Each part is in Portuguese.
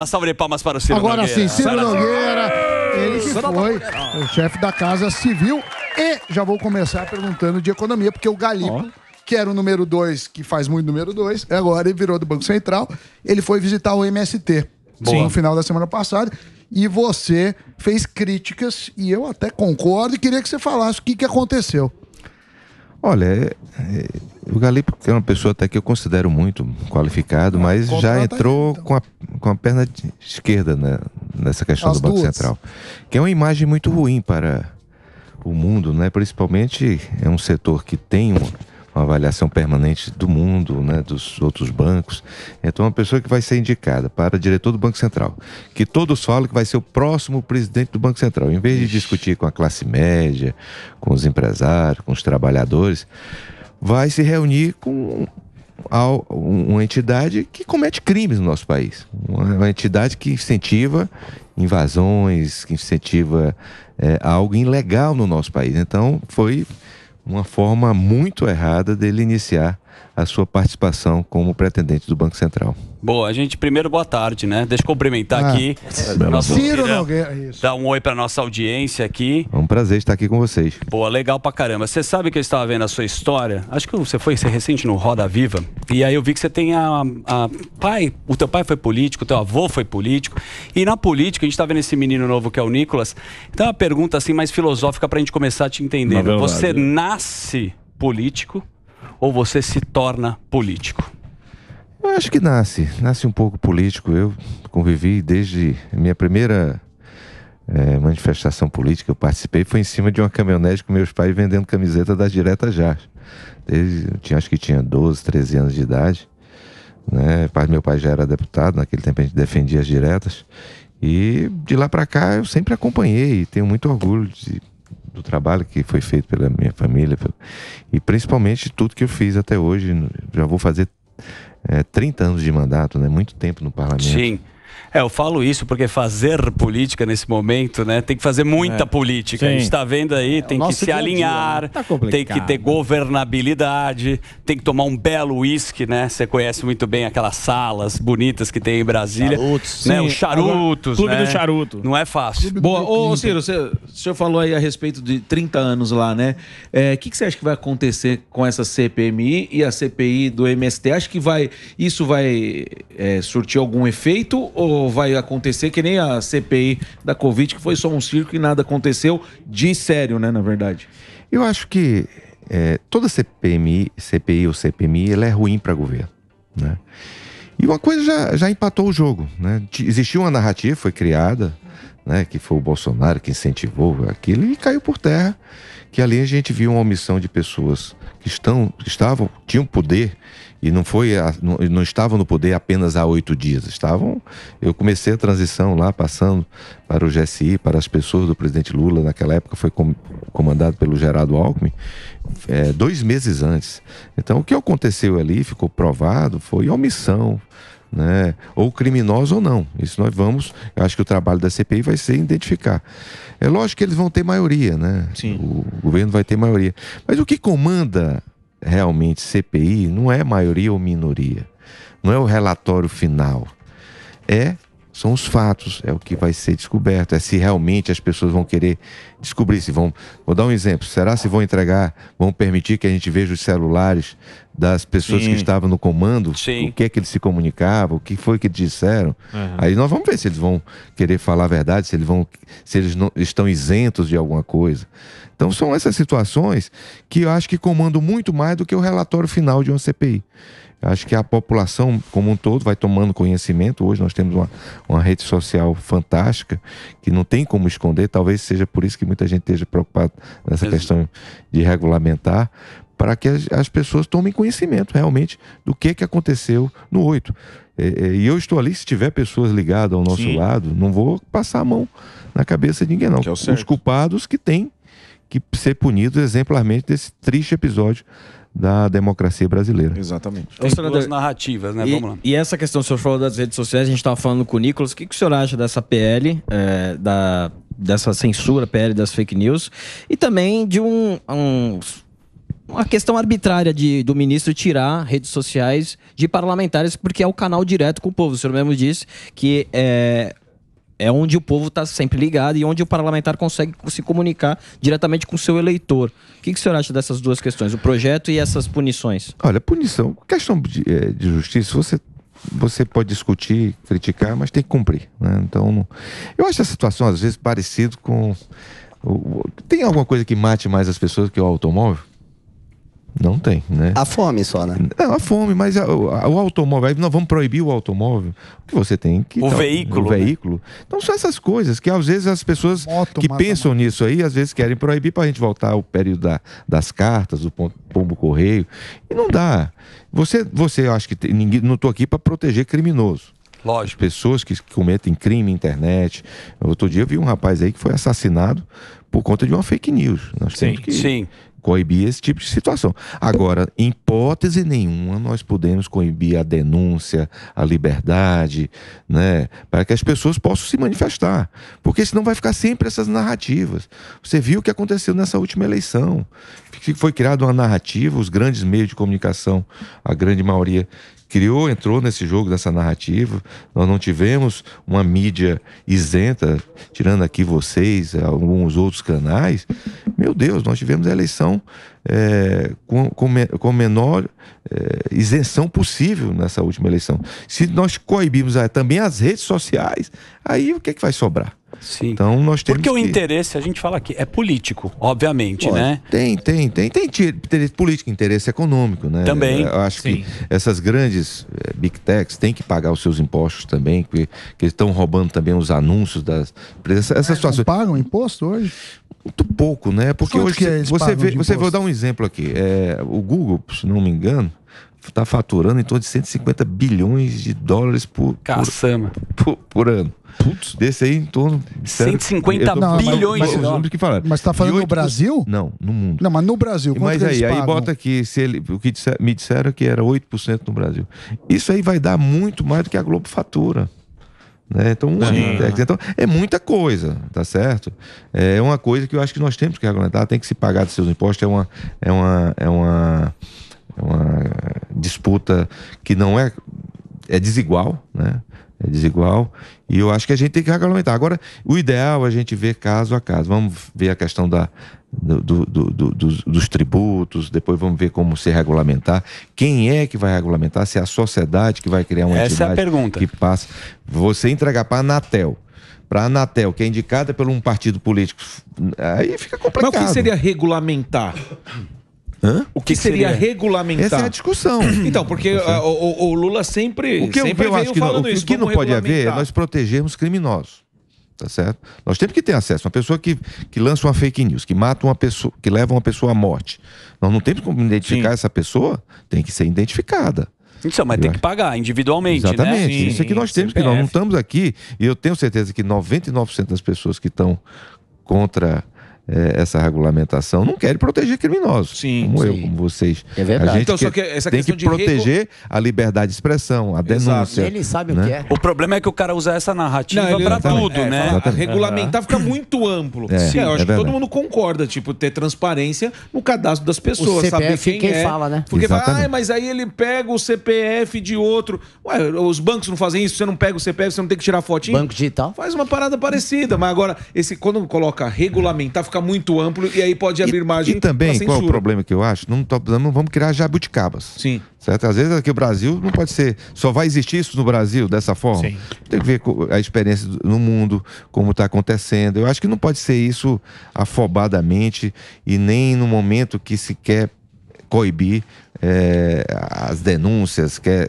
Uma salva de palmas para o Ciro Agora Nogueira. sim, Ciro Nogueira, ele que foi o chefe da Casa Civil. E já vou começar perguntando de economia, porque o Galipo, que era o número 2, que faz muito número 2, agora ele virou do Banco Central, ele foi visitar o MST no final da semana passada. E você fez críticas, e eu até concordo, e queria que você falasse o que aconteceu. Olha, o Galipo é uma pessoa até que eu considero muito qualificado, mas já entrou com a perna esquerda, né, nessa questão do Banco Central. Que é uma imagem muito ruim para o mundo, né? Principalmente é um setor que tem uma avaliação permanente do mundo, né, dos outros bancos. Então, uma pessoa que vai ser indicada para diretor do Banco Central, que todos falam que vai ser o próximo presidente do Banco Central, em vez de discutir com a classe média, com os empresários, com os trabalhadores, vai se reunir com uma entidade que comete crimes no nosso país. Uma entidade que incentiva invasões, que incentiva algo ilegal no nosso país. Então, foi uma forma muito errada dele iniciar a sua participação como pretendente do Banco Central. Boa, gente, primeiro boa tarde, né? Deixa eu cumprimentar aqui. Ciro Nogueira, isso. Dar um oi pra nossa audiência aqui. É um prazer estar aqui com vocês. Boa, legal pra caramba. Você sabe que eu estava vendo a sua história, acho que você foi recente no Roda Viva, e aí eu vi que você tem o teu pai foi político, o teu avô foi político, e na política a gente tá vendo esse menino novo que é o Nicolas. Então uma pergunta assim mais filosófica pra gente começar a te entender. Você nasce político ou você se torna político? Eu acho que nasce um pouco político. Eu convivi desde minha primeira manifestação política, eu participei, foi em cima de uma caminhonete com meus pais vendendo camiseta das Diretas Já. Acho que tinha 12, 13 anos de idade, né? Meu pai já era deputado, naquele tempo a gente defendia as diretas, e de lá para cá eu sempre acompanhei e tenho muito orgulho do trabalho que foi feito pela minha família e principalmente tudo que eu fiz até hoje. Já vou fazer 30 anos de mandato, né? Muito tempo no parlamento. Sim. Eu falo isso porque fazer política nesse momento, né? Tem que fazer muita política. Sim. A gente tá vendo aí, tem que se alinhar, Tá complicado. tem que ter governabilidade, tem que tomar um belo uísque, né? Você conhece muito bem aquelas salas bonitas que tem em Brasília. Charutos. Né? Sim. Os charutos, Clube né? do charuto. Não é fácil. Boa, ô Ciro, o senhor falou aí a respeito de 30 anos lá, né? O que você acha que vai acontecer com essa CPMI e a CPI do MST? Acha que isso vai surtir algum efeito ou vai acontecer que nem a CPI da Covid, que foi só um circo e nada aconteceu de sério, né, na verdade? Eu acho que toda CPI ou CPMI, ela é ruim para o governo, né? E uma coisa já empatou o jogo, né? Existiu uma narrativa, foi criada, né, que foi o Bolsonaro que incentivou aquilo e caiu por terra, que ali a gente viu uma omissão de pessoas que tinham poder e não estavam no poder apenas há 8 dias. Eu comecei a transição lá, passando para o GSI, para as pessoas do presidente Lula, naquela época foi comandado pelo Geraldo Alckmin, 2 meses antes. Então o que aconteceu ali, ficou provado, foi omissão, né? Ou criminosos ou não. Isso eu acho que o trabalho da CPI vai ser identificar. É lógico que eles vão ter maioria, né? Sim. O governo vai ter maioria. Mas o que comanda realmente CPI não é maioria ou minoria. Não é o relatório final. São os fatos, é o que vai ser descoberto, se realmente as pessoas vão querer descobrir, vou dar um exemplo, será se vão permitir que a gente veja os celulares das pessoas que estavam no comando, o que é que eles se comunicavam, o que foi que eles disseram, aí nós vamos ver se eles vão querer falar a verdade, se eles não estão isentos de alguma coisa. Então são essas situações que eu acho que comandam muito mais do que o relatório final de uma CPI. Acho que a população como um todo vai tomando conhecimento. Hoje nós temos uma rede social fantástica que não tem como esconder. Talvez seja por isso que muita gente esteja preocupada nessa questão de regulamentar, para que as pessoas tomem conhecimento realmente do que aconteceu no 8. E eu estou ali, se tiver pessoas ligadas ao nosso lado, não vou passar a mão na cabeça de ninguém, não. Os culpados que têm que ser punidos exemplarmente desse triste episódio da democracia brasileira. Exatamente. Tem duas narrativas, né? Vamos lá. E essa questão, o senhor falou das redes sociais, a gente estava falando com o Nicolas, o que o senhor acha dessa PL, dessa censura, PL das fake news, e também de uma questão arbitrária do ministro tirar redes sociais de parlamentares, porque é o canal direto com o povo. O senhor mesmo disse que é onde o povo está sempre ligado e onde o parlamentar consegue se comunicar diretamente com o seu eleitor. O que o senhor acha dessas duas questões, o projeto e essas punições? Olha, punição, questão de justiça, você pode discutir, criticar, mas tem que cumprir, né? Então, eu acho a situação às vezes parecida com... Tem alguma coisa que mate mais as pessoas que o automóvel? Não tem, né? A fome só, né? Não, a fome, mas o automóvel, aí nós vamos proibir o automóvel, que você tem que... O veículo. O veículo. Então são essas coisas que às vezes as pessoas que pensam nisso aí, às vezes querem proibir para a gente voltar ao período das cartas, do pombo correio, e não dá. Eu acho que não estou aqui para proteger criminoso. Lógico. Pessoas que cometem crime na internet. Outro dia eu vi um rapaz aí que foi assassinado por conta de uma fake news. Nós temos que coibir esse tipo de situação. Agora, em hipótese nenhuma, nós podemos coibir a denúncia, a liberdade, né? Para que as pessoas possam se manifestar. Porque senão vai ficar sempre essas narrativas. Você viu o que aconteceu nessa última eleição. Foi criada uma narrativa, os grandes meios de comunicação, a grande maioria entrou nesse jogo, nessa narrativa. Nós não tivemos uma mídia isenta, tirando aqui vocês, alguns outros canais. Meu Deus, nós tivemos a eleição com menor isenção possível nessa última eleição. Se nós coibimos também as redes sociais, aí o que é que vai sobrar? Sim. Então nós temos porque o interesse, a gente fala aqui, é político, obviamente, né? Tem interesse político, interesse econômico, né? Também. Eu acho que essas grandes big techs têm que pagar os seus impostos também, porque eles estão roubando também os anúncios das empresas. Essa situação. Não pagam imposto hoje? Muito pouco, né? Porque Quanto hoje que você vou dar um exemplo aqui. O Google, se não me engano, está faturando em torno de 150 bilhões de dólares por ano. Putz, desse aí em torno de 150 bilhões de dólares. Mas está falando no Brasil? Não, no mundo. Não, mas no Brasil. Mas aí bota aqui, o que me disseram que era 8% no Brasil. Isso aí vai dar muito mais do que a Globo fatura. Né? Então é muita coisa, tá certo? É uma coisa que eu acho que nós temos que regulamentar, tem que se pagar de seus impostos, é uma disputa que não é desigual, né? É desigual, e eu acho que a gente tem que regulamentar. Agora, o ideal é a gente ver caso a caso. Vamos ver a questão dos tributos, depois vamos ver como se regulamentar. Quem é que vai regulamentar? Se é a sociedade que vai criar uma entidade. Essa é a pergunta. Que passa. Você entregar para a Anatel, que é indicada por um partido político, aí fica complicado. Mas o que seria regulamentar? O que seria regulamentar? Essa é a discussão. Então, porque o Lula sempre eu acho que o que não pode haver é nós protegermos criminosos. Tá certo? Nós temos que ter acesso. Uma pessoa que lança uma fake news, que mata uma pessoa, que leva uma pessoa à morte. Nós não temos como identificar essa pessoa, tem que ser identificada. Então, mas tem que pagar individualmente, exatamente, né? Isso é que nós temos, que nós não estamos aqui, e eu tenho certeza que 99% das pessoas que estão contra essa regulamentação não querem proteger criminosos, como eu, como vocês. É verdade. A gente então, só que essa tem que proteger a liberdade de expressão, a denúncia. Ele sabe o que é. O problema é que o cara usa essa narrativa para tudo, né? Regulamentar fica muito amplo. Eu acho que todo mundo concorda, tipo, ter transparência no cadastro das pessoas, o saber CPF, quem é. fala, né? Porque fala, mas aí ele pega o CPF de outro. Ué, os bancos não fazem isso, você não pega o CPF, você não tem que tirar fotinho. Banco digital. Faz uma parada parecida, mas agora, quando coloca regulamentar, fica muito amplo e aí pode abrir margem. E também, qual é o problema que eu acho? Não vamos criar jabuticabas. Sim. Certo? Às vezes aqui o Brasil não pode ser, só vai existir isso no Brasil dessa forma. Sim. Tem que ver a experiência no mundo, como está acontecendo. Eu acho que não pode ser isso afobadamente e nem no momento que se quer coibir as denúncias, quer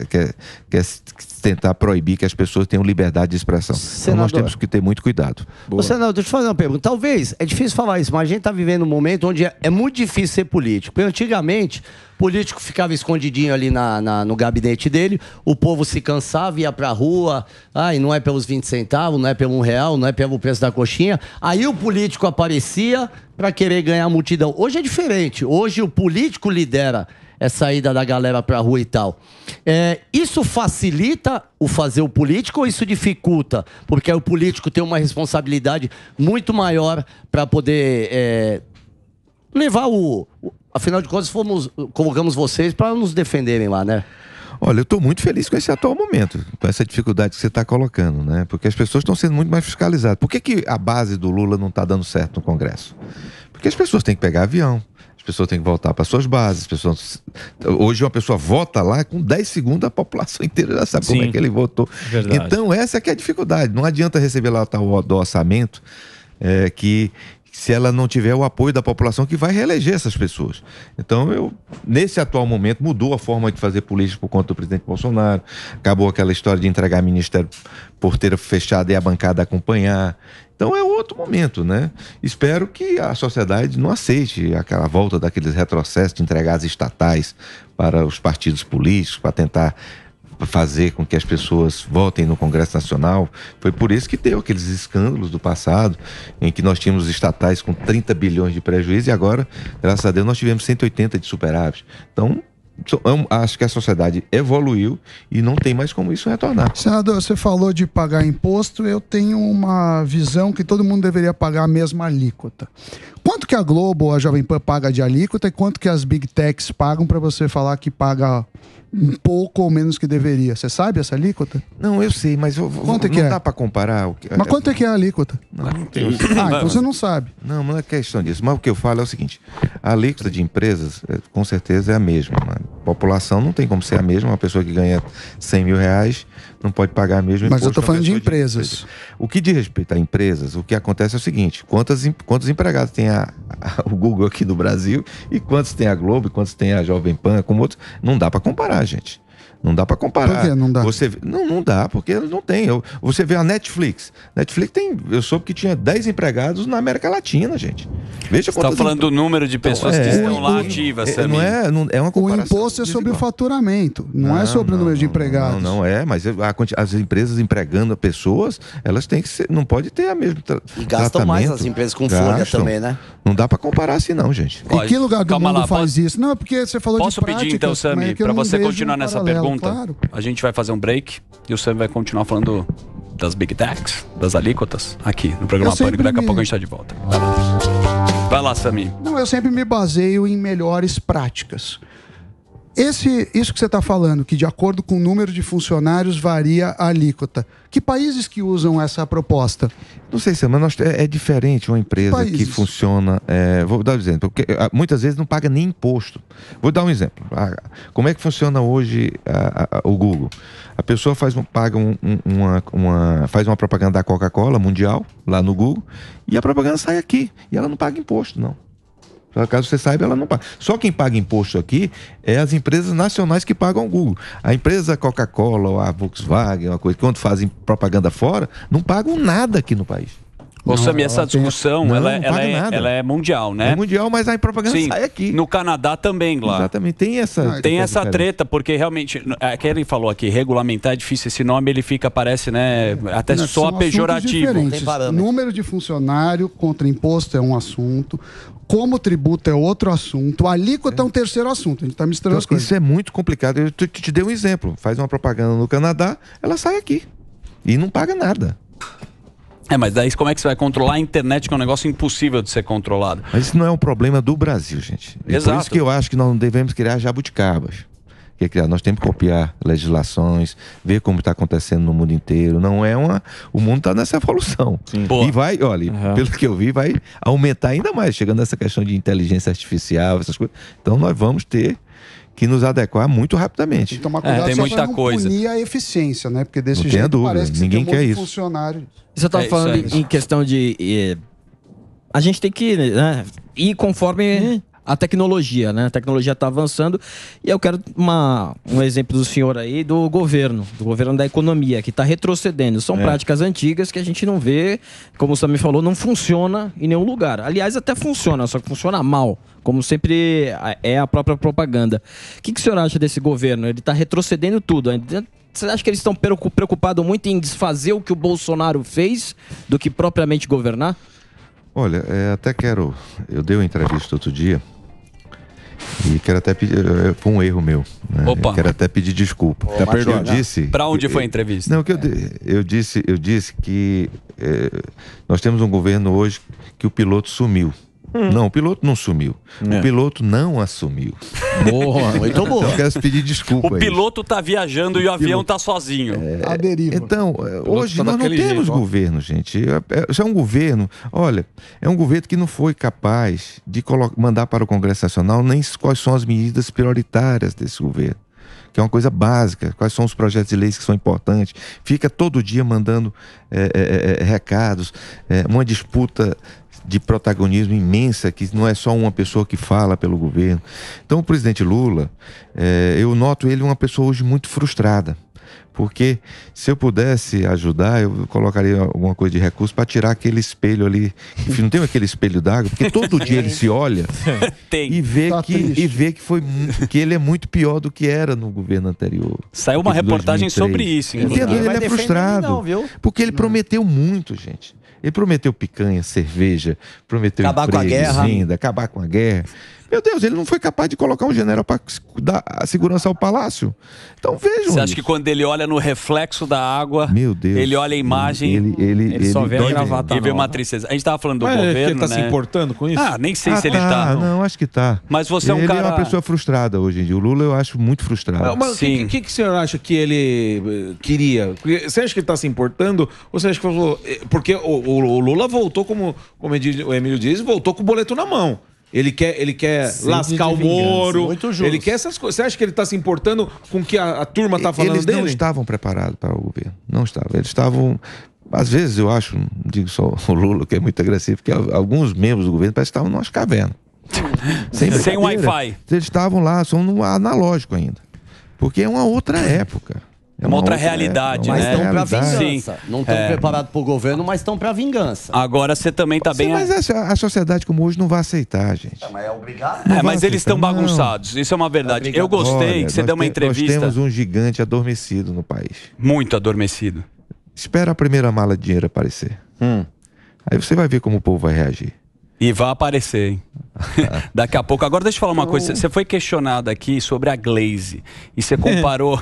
tentar proibir que as pessoas tenham liberdade de expressão. Então nós temos que ter muito cuidado. Senador, deixa eu fazer uma pergunta. Talvez, é difícil falar isso, mas a gente está vivendo um momento onde é muito difícil ser político. Porque antigamente, o político ficava escondidinho ali no gabinete dele, o povo se cansava, ia pra rua, e não é pelos 20 centavos, não é pelo R$1, não é pelo preço da coxinha. Aí o político aparecia para querer ganhar a multidão. Hoje é diferente. Hoje o político lidera essa ida da galera pra rua e tal. Isso facilita o fazer o político ou isso dificulta? Porque aí o político tem uma responsabilidade muito maior para poder levar Afinal de contas, colocamos vocês para nos defenderem lá, né? Olha, eu estou muito feliz com esse atual momento, com essa dificuldade que você está colocando, né? Porque as pessoas estão sendo muito mais fiscalizadas. Por que a base do Lula não está dando certo no Congresso? Porque as pessoas têm que pegar avião, as pessoas têm que voltar para suas bases. Hoje uma pessoa vota lá, com 10 segundos a população inteira já sabe como é que ele votou. Verdade. Então essa é que é a dificuldade. Não adianta receber lá do orçamento que se ela não tiver o apoio da população que vai reeleger essas pessoas. Então, nesse atual momento, mudou a forma de fazer política por conta do presidente Bolsonaro, acabou aquela história de entregar ministério porteira fechada e a bancada acompanhar. Então é outro momento, né? Espero que a sociedade não aceite aquela volta daqueles retrocessos de entregar as estatais para os partidos políticos, para tentar fazer com que as pessoas votem no Congresso Nacional. Foi por isso que deu aqueles escândalos do passado, em que nós tínhamos estatais com 30 bilhões de prejuízo e agora, graças a Deus, nós tivemos 180 de superávit. Então, acho que a sociedade evoluiu e não tem mais como isso retornar. Senador, você falou de pagar imposto, eu tenho uma visão que todo mundo deveria pagar a mesma alíquota. Quanto que a Globo ou a Jovem Pan paga de alíquota e quanto que as Big Techs pagam para você falar que paga um pouco ou menos que deveria? Você sabe essa alíquota? Não, eu sei, mas quanto é que não dá para comparar. Mas quanto é que é a alíquota? Não tem. Então você não sabe. Não é questão disso. Mas o que eu falo é o seguinte: a alíquota de empresas, com certeza, é a mesma. A população não tem como ser a mesma. Uma pessoa que ganha 100 mil reais não pode pagar a mesma imposto. Mas eu estou falando de empresas. O que diz respeito a empresas, o que acontece é o seguinte: quantos empregados tem o Google aqui no Brasil e quantos tem a Globo e quantos tem a Jovem Pan, como outros? Não dá para comparar, gente. Não dá para comparar. Por que não dá? Não dá, porque não tem. Você vê a Netflix. Netflix tem, eu soube que tinha 10 empregados na América Latina, gente. Veja Você está falando do número de pessoas que estão lá ativas, não é uma comparação. O imposto é sobre o faturamento, não é sobre o número de empregados. Não é, mas as empresas empregando pessoas, elas têm que ser, não pode ter a mesma E gastam mais as empresas com folha também, né? Não dá para comparar assim não, gente. Em que lugar do mundo faz isso? Não, é porque você falou de práticas. Posso pedir então, Sami, para você continuar nessa pergunta? Claro. A gente vai fazer um break e o Sami vai continuar falando das Big Techs, das alíquotas, aqui no programa Pânico. Daqui a pouco a gente está de volta. Vai lá, Sami. Não, eu sempre me baseio em melhores práticas. Isso que você está falando, que de acordo com o número de funcionários varia a alíquota. Que países que usam essa proposta? Não sei, mas é diferente uma empresa que funciona... vou dar um exemplo, porque muitas vezes não paga nem imposto. Vou dar um exemplo. Como é que funciona hoje o Google? A pessoa faz uma propaganda da Coca-Cola mundial, lá no Google, e a propaganda sai aqui. E ela não paga imposto, não. Caso você saiba, ela não paga. Só quem paga imposto aqui é as empresas nacionais que pagam ao Google. A empresa Coca-Cola ou a Volkswagen, uma coisa, quando fazem propaganda fora, não pagam nada aqui no país. Ô, Sami, essa discussão, ela é mundial, né? É mundial, mas a propaganda sai aqui. No Canadá também, lá. Exatamente, tem essa treta, porque realmente, que ele falou aqui, regulamentar é difícil, esse nome ele parece, né, até só pejorativo. Número de funcionário contra imposto é um assunto, como tributo é outro assunto, a alíquota é um terceiro assunto, a gente está misturando as coisas. Isso é muito complicado, eu te dei um exemplo, faz uma propaganda no Canadá, ela sai aqui e não paga nada. Mas daí como é que você vai controlar a internet, que é um negócio impossível de ser controlado? Mas isso não é um problema do Brasil, gente. Exato. Por isso que eu acho que nós não devemos criar jabuticabas. Nós temos que copiar legislações, ver como está acontecendo no mundo inteiro. O mundo está nessa evolução. E vai, pelo que eu vi, vai aumentar ainda mais, chegando nessa questão de inteligência artificial, essas coisas. Então nós vamos ter que nos adequar muito rapidamente. Tem que tomar cuidado tem muita coisa. Punir a eficiência, né? Porque desse não jeito dúvida, parece que ninguém você tem quer um monte de isso. funcionário. Você estava falando em questão de... a gente tem que ir conforme a tecnologia, né? A tecnologia está avançando e eu quero um exemplo do senhor aí do governo da economia, que está retrocedendo. São práticas antigas que a gente não vê, como o Sami falou, não funciona em nenhum lugar. Aliás, até funciona, só que funciona mal, como sempre é a própria propaganda. O que o senhor acha desse governo? Ele está retrocedendo tudo. Você acha que eles estão preocupados muito em desfazer o que o Bolsonaro fez do que propriamente governar? Olha, eu dei uma entrevista outro dia e quero até pedir, foi um erro meu, né? Quero até pedir desculpa. Eu disse... Para onde foi a entrevista? Não, eu disse que nós temos um governo hoje que o piloto sumiu. Não, o piloto não sumiu. O piloto não assumiu. Boa, muito boa. Eu quero pedir desculpa. O piloto tá viajando e o avião tá sozinho. A deriva. Então, hoje tá nós não daquele temos jeito, ó. governo, gente. Isso é um governo, olha, é um governo que não foi capaz de mandar para o Congresso Nacional nem quais são as medidas prioritárias desse governo, que é uma coisa básica, quais são os projetos de leis que são importantes. Fica todo dia mandando recados, uma disputa de protagonismo imensa, que não é só uma pessoa que fala pelo governo. Então o presidente Lula, eu noto ele uma pessoa hoje muito frustrada, porque se eu pudesse ajudar, eu colocaria alguma coisa de recurso para tirar aquele espelho ali. Enfim, não tem aquele espelho d'água, porque todo dia ele se olha Tem. e vê Tá triste. que ele é muito pior do que era no governo anterior. Saiu uma Aquele de reportagem 2003. sobre isso, inclusive. Entendo, ele vai é defender frustrado, não, viu? porque ele prometeu muito, gente. Ele prometeu picanha, cerveja, prometeu Acabar com a emprego, guerra. renda, acabar com a guerra. Meu Deus, ele não foi capaz de colocar um general para dar a segurança ao palácio. Então vejam Você acha isso. que quando ele olha no reflexo da água, Meu Deus. ele olha a imagem Ele só vê a dói gravata e vê nova. uma tristeza? A gente tava falando do Mas é que governo, ele tá né? se importando com isso? Ah, nem sei se ele tá. Não, acho que tá. Mas você é um ele cara... é uma pessoa frustrada hoje em dia. O Lula eu acho muito frustrado. Mas o Sim. que o senhor acha que ele queria? Porque você acha que ele está se importando? Ou você acha que falou. Porque o Lula voltou, como o Emílio diz, voltou com o boleto na mão. Ele quer Sede lascar de o vingança. Moro. Muito justo. Ele quer essas coisas. Você acha que ele está se importando com o que a turma está falando Eles dele? não estavam preparados para o governo. Não estavam. Eles estavam... Às vezes eu acho, não digo só o Lula, que é muito agressivo, porque alguns membros do governo parecem que estavam numa caverna. Sem brincadeira. Wi-Fi. Eles estavam lá, são no analógico ainda. Porque é uma outra época. É uma outra realidade, Mas né? estão pra realidade. vingança. Sim. Não estão preparados pro governo, mas estão pra vingança. Agora você também tá bem... Mas a sociedade como hoje não vai aceitar, gente. Mas é obrigado. É, vai mas eles estão aceitar, não. bagunçados. Isso é uma verdade. Eu gostei Olha, que você nós deu uma Nós entrevista temos um gigante adormecido no país. muito adormecido. Espera a primeira mala de dinheiro aparecer. Aí você vai ver como o povo vai reagir. E vai aparecer, hein? Daqui a pouco. Agora deixa eu falar uma coisa. Você foi questionado aqui sobre a Glaze. E você comparou...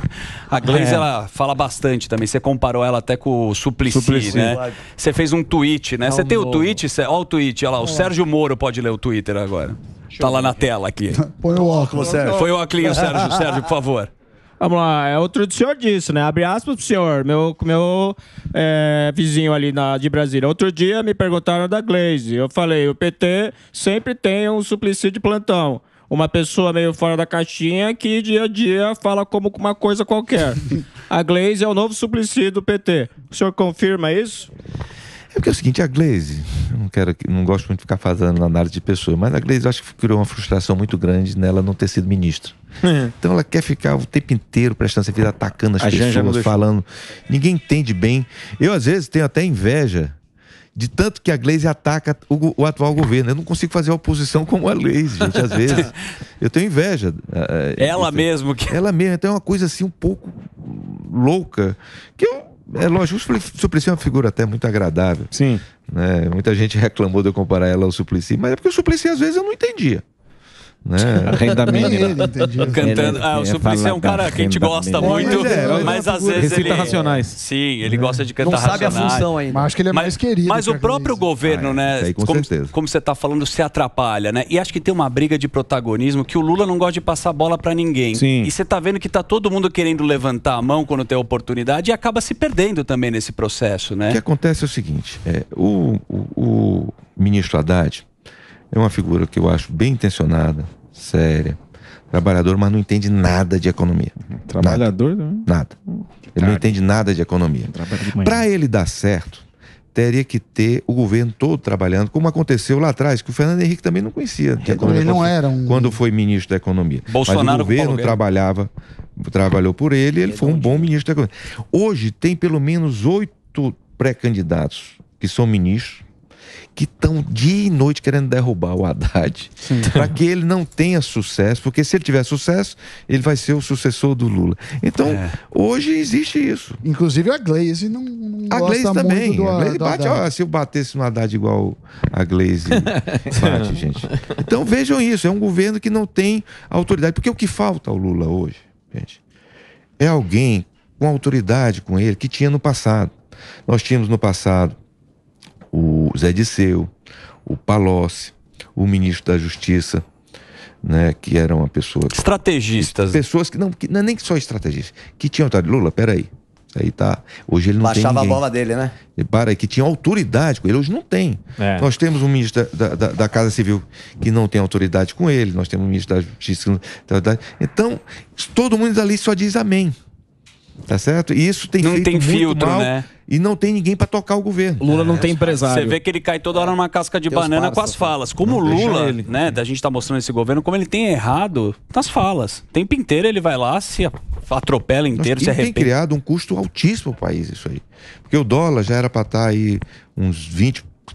A Glaze, ela fala bastante também. Você comparou ela até com o Suplicy, né? Você fez um tweet, né? Você tem o tweet? Olha o tweet, olha lá. O Sérgio Moro pode ler o Twitter agora. Tá lá na tela aqui. Põe o óculos. Foi o óculos, Sérgio. Sérgio, por favor. Vamos lá, é outro do senhor disse, né? Abre aspas pro senhor, meu vizinho ali de Brasília. Outro dia me perguntaram da Glaze. Eu falei, o PT sempre tem um Suplicy de plantão. Uma pessoa meio fora da caixinha que dia a dia fala como uma coisa qualquer. A Glaze é o novo Suplicy do PT. O senhor confirma isso? É porque é o seguinte, a Glaze, eu não gosto muito de ficar fazendo análise de pessoa, mas a Glaze eu acho que criou uma frustração muito grande nela não ter sido ministra. Então ela quer ficar o tempo inteiro prestando serviço, atacando as A Janja não pessoas, deixou. falando. Ninguém entende bem. Eu, às vezes, tenho até inveja de tanto que a Glaze ataca o atual governo. Eu não consigo fazer oposição como a Glaze, gente, às vezes. Eu tenho inveja. Ela mesmo que... Ela mesma. Então é uma coisa assim um pouco louca. É lógico, o Suplicy é uma figura até muito agradável. Sim. Né? Muita gente reclamou de eu comparar ela ao Suplicy, mas é porque o Suplicy às vezes eu não entendia. Né? A renda Nem mínima. ele entendia. Cantando. O Suplicy é um cara que a gente gosta muito, mas às vezes Receita ele... Racionais. Sim, ele gosta de cantar Não sabe a Racionais. função ainda. Mas acho que ele é mais querido. Mas que o a próprio Glaze. governo, né? isso aí com certeza. Como você tá falando, se atrapalha, né? E acho que tem uma briga de protagonismo que o Lula não gosta de passar bola pra ninguém. Sim. E você tá vendo que tá todo mundo querendo levantar a mão quando tem a oportunidade e acaba se perdendo também nesse processo, O que né? acontece é o seguinte, o ministro Haddad é uma figura que eu acho bem intencionada, séria, trabalhador, mas não entende nada de economia. Trabalhador também. Nada. Ele não entende nada de economia. Para ele dar certo, teria que ter o governo todo trabalhando, como aconteceu lá atrás, que o Fernando Henrique também não conhecia de economia. Ele não era um... Quando foi ministro da Economia. Bolsonaro Mas o com governo Paulo trabalhou por ele, ele foi um bom ministro da Economia. Hoje tem pelo menos 8 pré-candidatos que são ministros, que estão dia e noite querendo derrubar o Haddad, para que ele não tenha sucesso, porque se ele tiver sucesso, ele vai ser o sucessor do Lula. Então, hoje existe isso. Inclusive a Glaze não A gosta Glaze também. muito do, A Glaze do bate, Haddad. ó, se eu batesse no Haddad igual a Glaze bate, gente. Então vejam isso, é um governo que não tem autoridade. Porque o que falta ao Lula hoje, gente, é alguém com autoridade com ele, que tinha no passado. Nós tínhamos no passado o Zé Disseu, o Palocci, o ministro da Justiça, né, que era uma pessoa... Estrategistas. Pessoas que não é nem só estrategistas, que tinham... Lula, peraí. Isso aí tá... Hoje ele não tem Baixava ninguém. a bola dele, né? Para aí, que tinha autoridade com ele. Hoje não tem. Nós temos um ministro da Casa Civil que não tem autoridade com ele. Nós temos um ministro da Justiça que não tem autoridade. Então, todo mundo ali só diz amém. Tá certo? E isso tem feito muito filtro, mal, né? E não tem ninguém para tocar o governo. Lula não tem empresário. Você vê que ele cai toda hora numa casca de banana com as falas. Como o Lula, né, da gente tá mostrando esse governo, como ele tem errado nas falas. O tempo inteiro ele vai lá, se atropela inteiro, se arrepende. Tem criado um custo altíssimo para o país isso aí. Porque o dólar já era para estar aí uns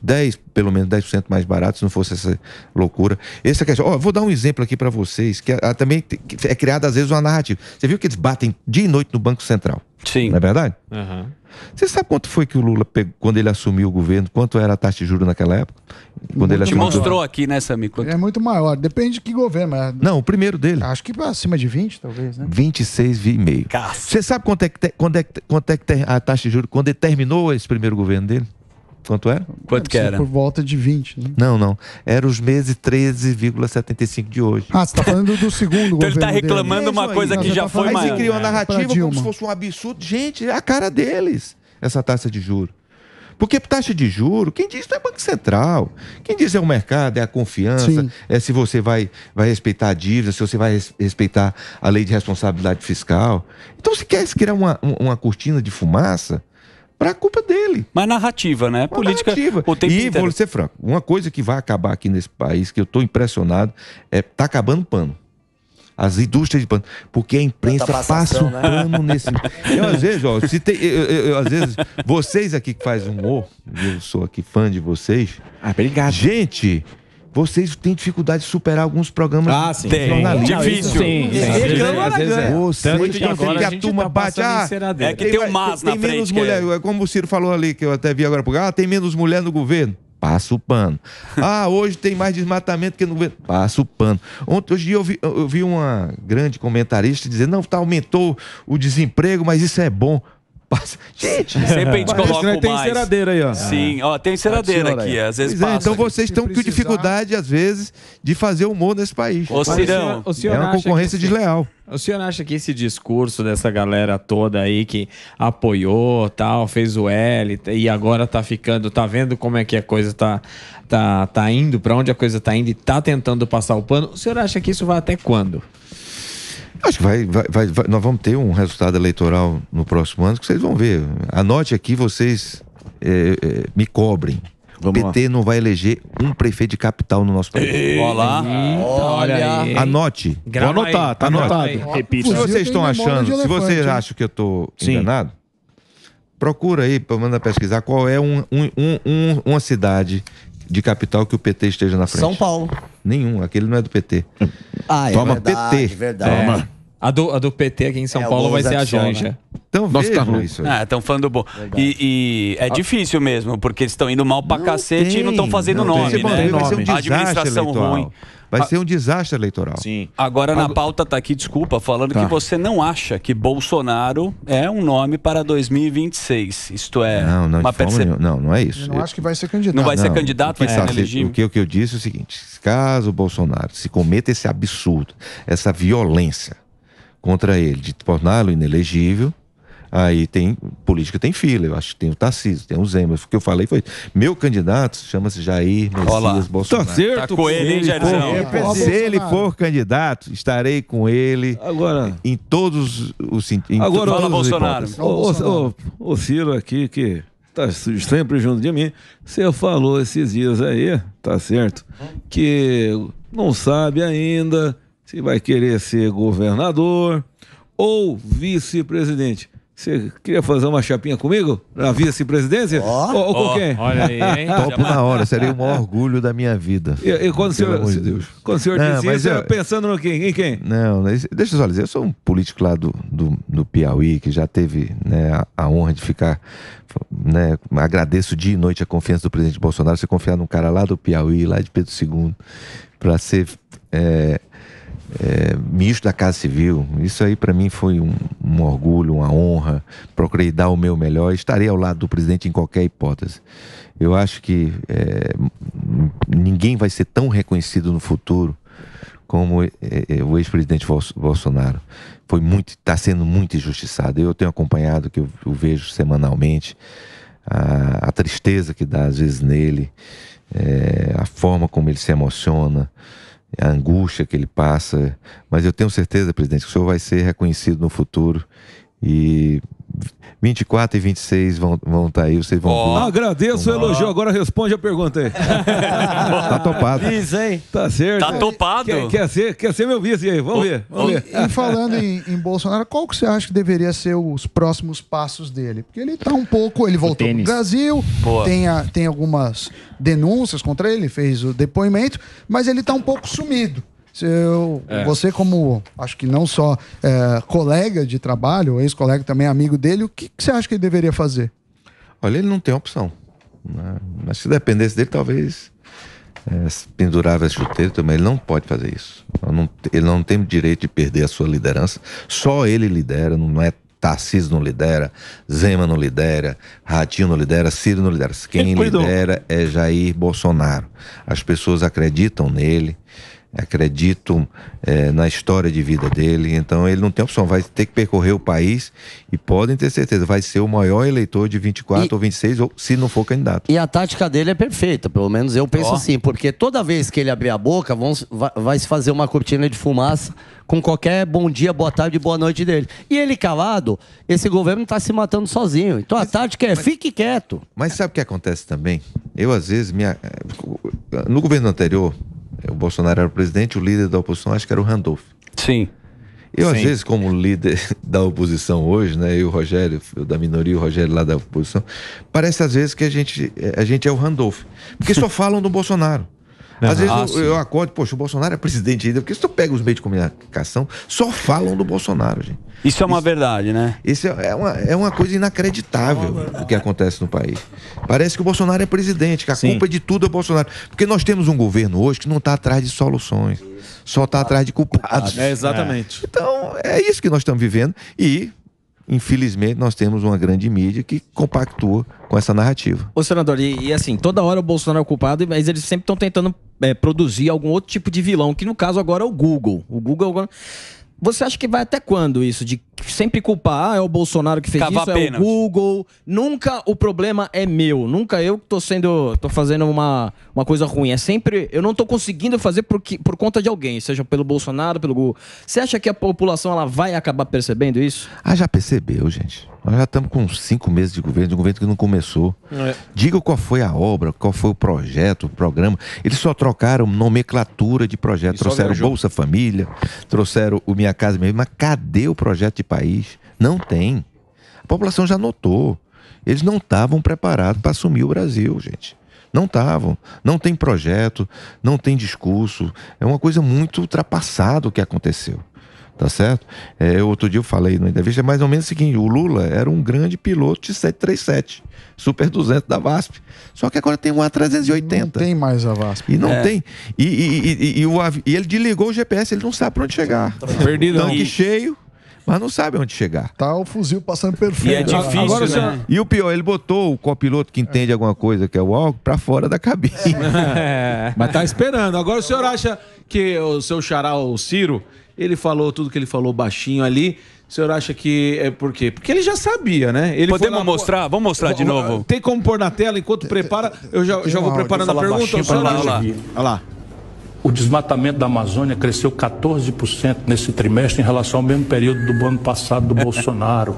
10, pelo menos 10% mais barato, se não fosse essa loucura. Essa questão, vou dar um exemplo aqui para vocês, que também é criada às vezes uma narrativa. Você viu que eles batem dia e noite no Banco Central? Sim. Não é verdade? Você sabe quanto foi que o Lula pegou quando ele assumiu o governo? Quanto era a taxa de juros naquela época? Quando ele Te mostrou aqui, né, Samir? É muito maior, depende de que governo. Mas... Não, o primeiro dele. Acho que acima de 20, talvez, né? 26,5. Você sabe quanto é que tem a taxa de juros quando ele terminou esse primeiro governo dele? Quanto era? Quanto que era? Por volta de 20, né? Não. Era os meses 13,75 de hoje. Ah, você tá falando do segundo Então governo ele tá reclamando dele. uma coisa que já foi Aí maior. você criou uma narrativa Pra como se fosse um absurdo. Gente, é a cara deles, essa taxa de juros. Porque taxa de juros, quem diz não é Banco Central. Quem diz é o mercado, é a confiança, Sim. é se você vai respeitar a dívida, se você vai respeitar a lei de responsabilidade fiscal. Então, se quer criar uma cortina de fumaça, para a culpa dele. Mas narrativa, né? Política o tempo E inteiro. vou ser franco, uma coisa que vai acabar aqui nesse país, que eu estou impressionado, tá acabando pano. As indústrias de pano. Porque a imprensa passa o pano nesse... Eu, às vezes, às vezes, vocês aqui que fazem humor, eu sou aqui fã de vocês. Obrigado. Gente... Vocês têm dificuldade de superar alguns programas sim. de jornalismo. Difícil. Sim. Às vezes é. Vocês Tanto que agora que a a gente turma tá bate. passando enceradeira. É que tem um mas na tem menos frente. mulher, como o Ciro falou ali, que eu até vi agora, porque tem menos mulher no governo. Passa o pano. Hoje tem mais desmatamento que no governo. Passa o pano. Hoje eu vi uma grande comentarista dizendo, não, aumentou o desemprego, mas isso é bom. Gente, sempre a gente coloca o tem mais. enceradeira aí, ó. Sim, tem enceradeira aqui, às vezes passa. Então vocês estão com dificuldade, às vezes, de fazer humor nesse país. Ô, Cirão, é uma concorrência desleal. O senhor acha que esse discurso dessa galera toda aí que apoiou, tal, fez o L e agora tá vendo como é que a coisa tá indo, pra onde a coisa tá indo e tá tentando passar o pano, o senhor acha que isso vai até quando? Acho que nós vamos ter um resultado eleitoral no próximo ano que vocês vão ver. Anote aqui, vocês me cobrem. O PT não vai eleger um prefeito de capital no nosso país. Olá. Olha aí. Anote. Vou anotar, tá anotado. Repita. Se vocês estão achando, se vocês elefante, acham que eu estou enganado, procura aí, manda pesquisar qual é uma cidade de capital que o PT esteja na frente. São Paulo. Nenhum, aquele não é do PT. Toma PT. Verdade. Toma. A do PT aqui em São Paulo vai ser a Janja. Então vejam isso aí. Estão falando bom. E é difícil mesmo, porque eles estão indo mal pra cacete e não estão fazendo não nome, tem. né? Vai ser um desastre Administração eleitoral. ruim. Vai ser um desastre eleitoral. Sim. Agora na pauta tá aqui, desculpa, falando que você não acha que Bolsonaro é um nome para 2026. Isto é uma percepção. Não é isso. Eu não acho que vai ser candidato. Não vai ser candidato, vai ser elegível. O que eu disse é o seguinte: caso o Bolsonaro se cometa esse absurdo, essa violência contra ele, de torná-lo inelegível, aí política tem fila. Eu acho que tem o Tarcísio, tem o Zema. O que eu falei foi, meu candidato chama-se Jair Messias Bolsonaro. Tá certo. Tá com ele, hein, Jairzão? Se ele for candidato, estarei com ele Agora, em todos os sentidos. Agora, Fala, Bolsonaro. o Ciro aqui, que tá sempre junto de mim, você falou esses dias aí, tá certo, que não sabe ainda se vai querer ser governador ou vice-presidente. Você queria fazer uma chapinha comigo? Na vice-presidência? Ou com quem? Olha aí, hein? Topo na hora, seria o maior orgulho da minha vida. E quando o senhor, Pelo amor de Deus. quando o senhor Não, disse mas isso, eu- era pensando no quem? Em quem? Não, deixa eu só dizer, eu sou um político lá do Piauí, que já teve, né, a honra de ficar, né, agradeço dia e noite a confiança do presidente Bolsonaro, você confiar num cara lá do Piauí, lá de Pedro II, para ser ministro da Casa Civil. Isso aí para mim foi um orgulho, uma honra. Procurei dar o meu melhor. Estarei ao lado do presidente em qualquer hipótese. Eu acho que ninguém vai ser tão reconhecido no futuro como o ex-presidente Bolsonaro. Está sendo muito injustiçado. Eu tenho acompanhado, que eu vejo semanalmente, a tristeza que dá às vezes nele, a forma como ele se emociona, a angústia que ele passa. Mas eu tenho certeza, presidente, que o senhor vai ser reconhecido no futuro. E 24 e 26 vão estar aí, vocês vão ver. Agradeço o elogio, agora responde a pergunta aí. Tá topado. Diz, hein? Tá certo. Tá topado. Quer ser meu vice aí? Vamos ver. E falando em Bolsonaro, qual que você acha que deveria ser os próximos passos dele? Porque ele tá um pouco... Ele voltou pro Brasil, tem algumas denúncias contra ele, fez o depoimento, mas ele tá um pouco sumido. Você como, acho que não só colega de trabalho, ex-colega também, amigo dele, o que você acha que ele deveria fazer? Olha, ele não tem opção, né? Mas se dependesse dele, talvez pendurava a chuteira também. Ele não pode fazer isso. Ele não tem direito de perder a sua liderança. Só ele lidera, não é Tarcísio não lidera, Zema não lidera, Ratinho não lidera, Ciro não lidera. Quem lidera é Jair Bolsonaro. As pessoas acreditam nele, acreditam na história de vida dele, então ele não tem opção, vai ter que percorrer o país e podem ter certeza, vai ser o maior eleitor de 24 ou 26, ou se não for candidato. E a tática dele é perfeita, pelo menos eu penso assim, porque toda vez que ele abrir a boca, vai se fazer uma cortina de fumaça com qualquer bom dia, boa tarde e boa noite dele. E ele calado, esse governo está se matando sozinho. Então a tática é fique quieto. Mas sabe o que acontece também? Eu às vezes, no governo anterior, o Bolsonaro era o presidente, o líder da oposição, acho que era o Randolph. Sim. Às vezes, como líder da oposição hoje, né, eu, o Rogério, eu da minoria, o Rogério lá da oposição, parece às vezes que a gente é o Randolph. Porque só falam do Bolsonaro. Às vezes eu acordo, poxa, o Bolsonaro é presidente ainda, porque se tu pega os meios de comunicação, só falam do Bolsonaro, gente. Isso é uma verdade, né? Isso é uma coisa inacreditável o que acontece no país. Parece que o Bolsonaro é presidente, que a culpa de tudo é o Bolsonaro. Porque nós temos um governo hoje que não está atrás de soluções, só está atrás de culpados. Exatamente. Então, é isso que nós estamos vivendo e, infelizmente, nós temos uma grande mídia que compactua com essa narrativa. Ô, senador, e assim, toda hora o Bolsonaro é culpado, mas eles sempre estão tentando produzir algum outro tipo de vilão, que no caso agora é o Google. O Google agora... Você acha que vai até quando isso? De sempre culpar, é o Bolsonaro que fez isso, é o Google. Nunca o problema é meu. Nunca eu que tô fazendo uma coisa ruim. É sempre, eu não tô conseguindo fazer por conta de alguém, seja pelo Bolsonaro, pelo Google. Você acha que a população ela vai acabar percebendo isso? Já percebeu, gente. Nós já estamos com 5 meses de um governo que não começou. Diga qual foi a obra, qual foi o projeto, o programa. Eles só trocaram nomenclatura de projeto. Trouxeram Bolsa Família, trouxeram o Minha Casa Mesmo. Mas cadê o projeto de país? Não tem. A população já notou. Eles não estavam preparados para assumir o Brasil, gente. Não estavam. Não tem projeto, não tem discurso. É uma coisa muito ultrapassada o que aconteceu. Tá certo? Outro dia eu falei na entrevista, é mais ou menos o seguinte: o Lula era um grande piloto de 737, Super 200 da VASP. Só que agora tem um A380. Não tem mais a VASP. E não tem. E ele desligou o GPS, ele não sabe para onde chegar. Perdido. Tanque cheio, mas não sabe onde chegar. Tá o fuzil passando perfeito. E é difícil, agora, né? E o pior, ele botou o copiloto que entende alguma coisa, que é o álcool, para fora da cabine. Mas tá esperando. Agora o senhor acha que o seu xará, o Ciro, ele falou tudo que ele falou baixinho ali. O senhor acha que é por quê? Porque ele já sabia, né? Ele Podemos mostrar? Vamos mostrar de novo. Tem como pôr na tela enquanto prepara? Eu já vou preparando a pergunta. Olha lá. O desmatamento da Amazônia cresceu 14% nesse trimestre em relação ao mesmo período do ano passado do Bolsonaro.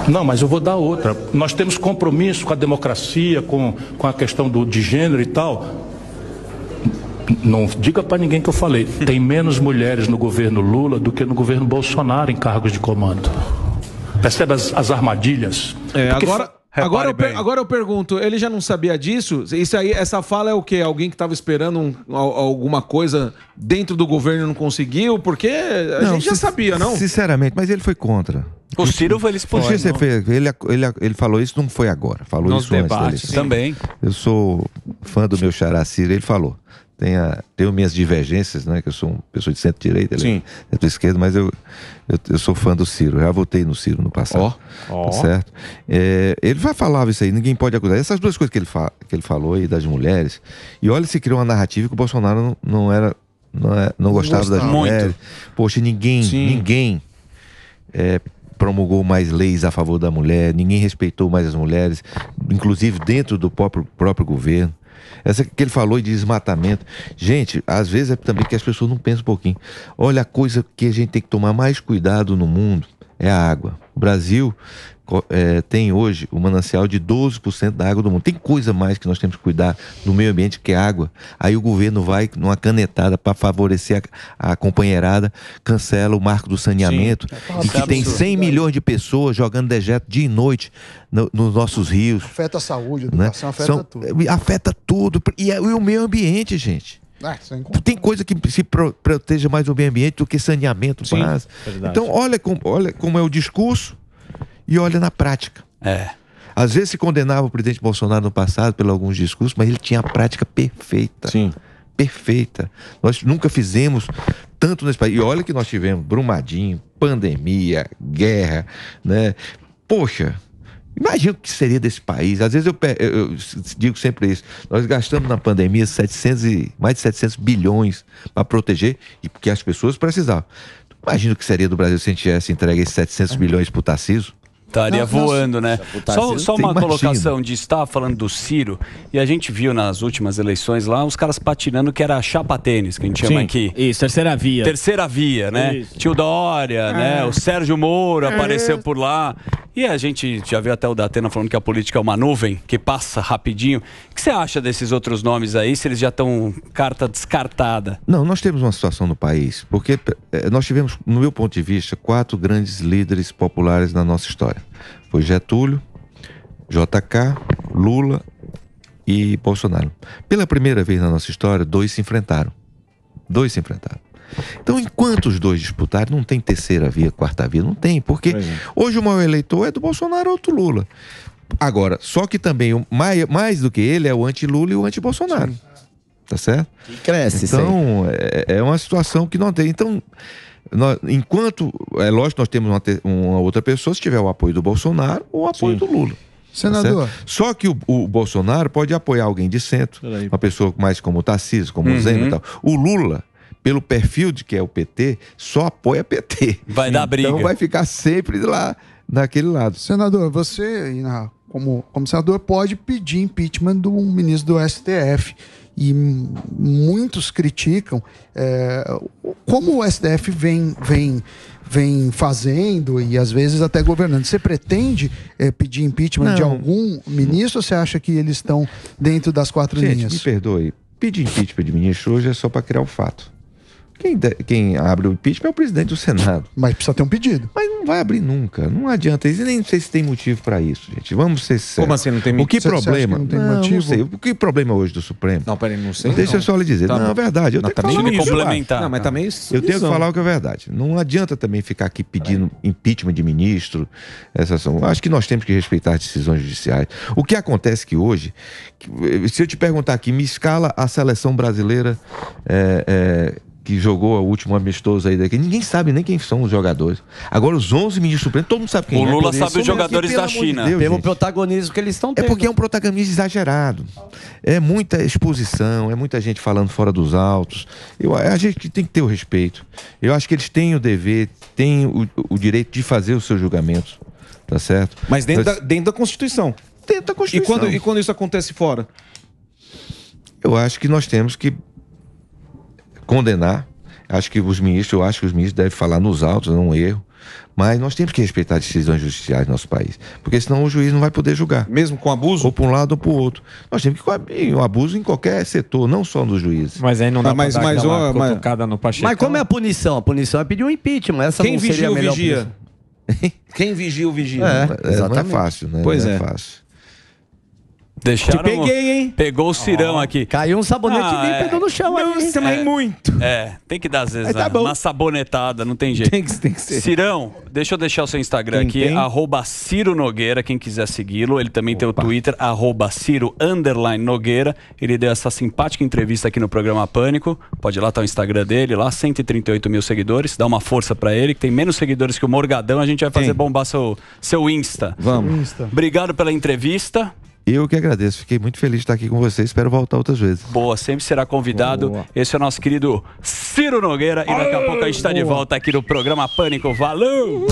Não, mas eu vou dar outra. Nós temos compromisso com a democracia, com a questão de gênero e tal. Não diga para ninguém que eu falei. Tem menos mulheres no governo Lula do que no governo Bolsonaro em cargos de comando. Percebe as armadilhas? Agora eu pergunto, ele já não sabia disso? Essa fala é o quê? Alguém que estava esperando alguma coisa dentro do governo e não conseguiu? Porque a gente já sabia, não? Sinceramente, mas ele foi contra. O Ciro foi ele expulsou. Ele falou isso, não foi agora. Falou Nos isso antes da debates eleição. também. Eu sou fã do meu xará Ciro, ele falou. Tenho minhas divergências, né? Que eu sou uma pessoa de centro-direita, ele é centro-esquerda, mas eu sou fã do Ciro. Já votei no Ciro no passado. Tá certo? Ele já falava isso aí, ninguém pode acusar. Essas duas coisas que ele falou aí das mulheres. E olha, se criou uma narrativa que o Bolsonaro não gostava das mulheres. Muito. Poxa, ninguém promulgou mais leis a favor da mulher, ninguém respeitou mais as mulheres, inclusive dentro do próprio governo. Essa que ele falou de desmatamento. Gente, às vezes é também que as pessoas não pensam um pouquinho. Olha, a coisa que a gente tem que tomar mais cuidado no mundo é a água. O Brasil tem hoje o manancial de 12% da água do mundo. Tem coisa mais que nós temos que cuidar do meio ambiente que é água. Aí o governo vai numa canetada para favorecer a companheirada, cancela o marco do saneamento. E que tem 100 milhões de pessoas jogando dejeto dia e noite nos nossos rios. Afeta a saúde, a educação, afeta tudo. Afeta tudo. E o meio ambiente, gente. Tem coisa que se proteja mais o meio ambiente do que saneamento básico. Então, olha como é o discurso e olha na prática. Às vezes se condenava o presidente Bolsonaro no passado por alguns discursos, mas ele tinha a prática perfeita. Perfeita. Nós nunca fizemos tanto nesse país. E olha que nós tivemos Brumadinho, pandemia, guerra, né? Poxa, imagina o que seria desse país. Às vezes eu digo sempre isso. Nós gastamos na pandemia mais de 700 bilhões para proteger e porque as pessoas precisavam. Imagina o que seria do Brasil se a gente tivesse entregue esses 700 bilhões para o Tarcísio. Estaria voando, né? Só uma colocação de estar falando do Ciro, e a gente viu nas últimas eleições lá os caras patinando que era chapa tênis, que a gente chama aqui. Isso, terceira via. Terceira via, né? Isso. Tio Dória, né? O Sérgio Moro apareceu por lá. E a gente já viu até o Datena falando que a política é uma nuvem que passa rapidinho. O que você acha desses outros nomes aí, se eles já estão carta descartada? Não, nós temos uma situação no país, porque nós tivemos, no meu ponto de vista, 4 grandes líderes populares na nossa história. Foi Getúlio, JK, Lula e Bolsonaro. Pela primeira vez na nossa história, 2 se enfrentaram. Então, enquanto os 2 disputarem, não tem terceira via, quarta via, não tem, porque hoje o maior eleitor é do Bolsonaro ou do Lula. Agora, só que também, mais do que ele, é o anti-Lula e o anti-Bolsonaro. Tá certo? E cresce, então, é uma situação que não tem. Então, enquanto, é lógico, nós temos uma outra pessoa, se tiver o apoio do Bolsonaro ou o apoio do Lula. Senador. Tá, só que o Bolsonaro pode apoiar alguém de centro, uma pessoa mais como o Tarcísio, como o Zema e tal. O Lula, pelo perfil de que é o PT, só apoia PT. Vai dar briga. Então vai ficar sempre lá, naquele lado. Senador, você, como senador, pode pedir impeachment do ministro do STF. E muitos criticam como o STF vem fazendo e às vezes até governando. Você pretende pedir impeachment de algum ministro ou você acha que eles estão dentro das 4 linhas? Me perdoe, pedir impeachment de ministro hoje é só para criar o fato. Quem abre o impeachment é o presidente do Senado. Mas precisa ter um pedido. Mas não vai abrir nunca. Não adianta. E nem sei se tem motivo para isso, gente. Vamos ser sérios. Como assim não tem motivo? O que problema? Não tem motivo? Não sei. O que problema hoje do Supremo? Não, peraí, não sei. Deixa eu só lhe dizer. Não, é verdade. Eu tenho que falar me complementar. Não, mas também eu tenho que falar o que é verdade. Não adianta também ficar aqui pedindo impeachment de ministro. Acho que nós temos que respeitar as decisões judiciais. O que acontece que hoje, se eu te perguntar aqui, me escala a seleção brasileira que jogou o último amistoso aí daqui. Ninguém sabe nem quem são os jogadores. Agora, os 11 ministros supremos, todo mundo sabe quem é. O Lula sabe os jogadores da China. Pelo protagonismo que eles estão tendo. É porque é um protagonismo exagerado. É muita exposição, é muita gente falando fora dos autos. A gente tem que ter o respeito. Eu acho que eles têm o dever, têm o direito de fazer os seus julgamentos. Tá certo? Mas dentro da Constituição. Dentro da Constituição. E quando isso acontece fora? Eu acho que nós temos que condenar. Eu acho que os ministros devem falar nos autos, não é um erro. Mas nós temos que respeitar as decisões judiciais do nosso país. Porque senão o juiz não vai poder julgar. Mesmo com abuso? Ou para um lado ou para o outro. Nós temos que coibir o abuso em qualquer setor, não só dos juízes. Mas aí não dá pra dar aquela cutucada no Pacheco. Mas como é a punição? A punição é pedir um impeachment. Essa Quem não seria vigia a o melhor vigia? Quem vigia o vigia? Não é fácil, né? Pois não é. é fácil. Deixaram, Te peguei, hein? Pegou o Cirão aqui. Caiu um sabonete límpido no chão aí. Também muito. Tem que dar às vezes Tá bom. uma sabonetada, não tem jeito. Tem que ser. Cirão, deixa eu deixar o seu Instagram Tem, aqui, tem. @Ciro Nogueira, quem quiser segui-lo. Ele também tem o Twitter, @Ciro_Nogueira. Ele deu essa simpática entrevista aqui no programa Pânico. Pode ir lá, tá o Instagram dele, lá 138 mil seguidores. Dá uma força pra ele, que tem menos seguidores que o Morgadão. A gente vai fazer bombar seu Insta. Vamos. Obrigado pela entrevista. Eu que agradeço, fiquei muito feliz de estar aqui com vocês, espero voltar outras vezes. Boa, sempre será convidado. Boa. Esse é o nosso querido Ciro Nogueira. E daqui a pouco a gente está de volta aqui no programa Pânico. Valeu!